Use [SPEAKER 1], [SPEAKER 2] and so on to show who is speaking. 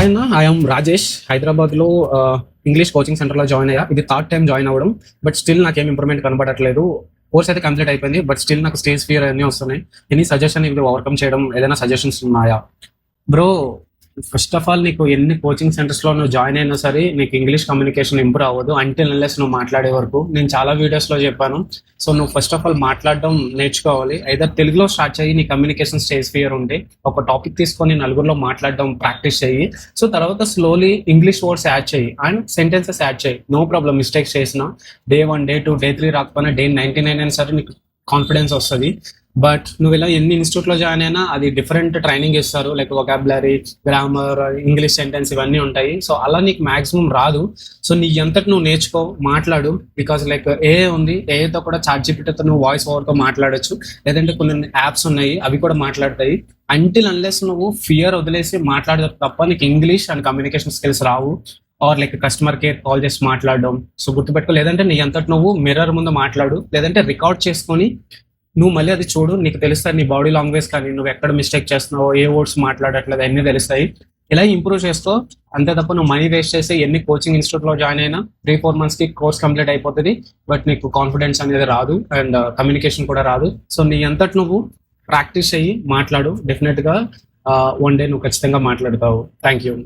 [SPEAKER 1] Hi అన్న, I'm Rajesh. హైదరాబాద్లో English coaching సెంటర్లో జాయిన్ అయ్యా. ఇది థర్డ్ టైం జాయిన్ అవ్వడం. బట్ స్టిల్ నాకేం ఇంప్రూవ్మెంట్ కనబడట్లేదు. కోర్స్ అయితే కంప్లీట్ అయిపోయింది, బట్ స్టిల్ నాకు స్టేజ్ ఫియర్ అన్నీ వస్తున్నాయి. ఎనీ సజెషన్ ఇది ఓవర్కమ్ చేయడం, ఏదైనా సజెషన్స్ ఉన్నాయా? బ్రో, ఫస్ట్ ఆఫ్ ఆల్ నీకు ఎన్ని కోచింగ్ సెంటర్స్లో నువ్వు జాయిన్ అయినా సరే నీకు ఇంగ్లీష్ కమ్యూనికేషన్ ఇంప్రూవ్ అవ్వదు అంటిల్ అన్లెస్ నువ్వు మాట్లాడే వరకు. నేను చాలా వీడియోస్లో చెప్పాను. సో నువ్వు ఫస్ట్ ఆఫ్ ఆల్ మాట్లాడడం నేర్చుకోవాలి. అయితే తెలుగులో స్టార్ట్ చేయి. నీ కమ్యూనికేషన్ స్టేజ్ ఫియర్ ఉంటే ఒక టాపిక్ తీసుకొని నలుగురిలో మాట్లాడడం ప్రాక్టీస్ చేయి. సో తర్వాత స్లోలీ ఇంగ్లీష్ వర్డ్స్ యాడ్ చేయి అండ్ సెంటెన్సెస్ యాడ్ చేయి. నో ప్రాబ్లం, మిస్టేక్స్ చేసినా Day 1, Day 2, Day 3 రాకపోయినా Day 99 అయినా సరే నీకు కాన్ఫిడెన్స్ వస్తుంది. బట్ నువ్వు ఇలా ఎన్ని ఇన్స్టిట్యూట్లో జాయిన్ అయినా అది డిఫరెంట్ ట్రైనింగ్ ఇస్తారు. Like vocabulary, grammar, English sentence ఇవన్నీ ఉంటాయి. సో అలా నీకు మాక్సిమం రాదు. సో నీ ఎంతటి నువ్వు నేర్చుకో, మాట్లాడు. బికాస్ లైక్ ఉంది, ఏతో కూడా ChatGPTతో నువ్వు వాయిస్ ఓవర్తో మాట్లాడచ్చు. లేదంటే కొన్ని యాప్స్ ఉన్నాయి, అవి కూడా మాట్లాడతాయి. అంటిల్ అన్లెస్ నువ్వు ఫియర్ వదిలేసి మాట్లాడదు తప్ప నీకు ఇంగ్లీష్ అండ్ కమ్యూనికేషన్ స్కిల్స్ రావు. Or like customer care call చేసి మాట్లాడడం. సో గుర్తుపెట్టుకో. లేదంటే నీ అంతటి నువ్వు మిర్రర్ ముందు మాట్లాడు, లేదంటే రికార్డ్ చేసుకొని నువ్వు మళ్ళీ అది చూడు. నీకు తెలుస్తాయి నీ బాడీ లాంగ్వేజ్ కానీ నువ్వు ఎక్కడ మిస్టేక్ చేస్తున్నావో, ఏ వర్డ్స్ మాట్లాడట్లేదు, అన్నీ తెలుస్తాయి. ఇలా ఇంప్రూవ్ చేసుకో. అంతే తప్ప నువ్వు మనీ వేస్ట్ చేసి ఎన్ని కోచింగ్ ఇన్స్టిట్యూట్లో జాయిన్ అయినా 3-4 monthsకి కోర్స్ కంప్లీట్ అయిపోతుంది. బట్ నీకు కాన్ఫిడెన్స్ అనేది రాదు అండ్ కమ్యూనికేషన్ కూడా రాదు. సో నీ అంతటి నువ్వు ప్రాక్టీస్ చెయ్యి, మాట్లాడు. డెఫినెట్గా వన్ డే నువ్వు ఖచ్చితంగా మాట్లాడతావు. Thank you.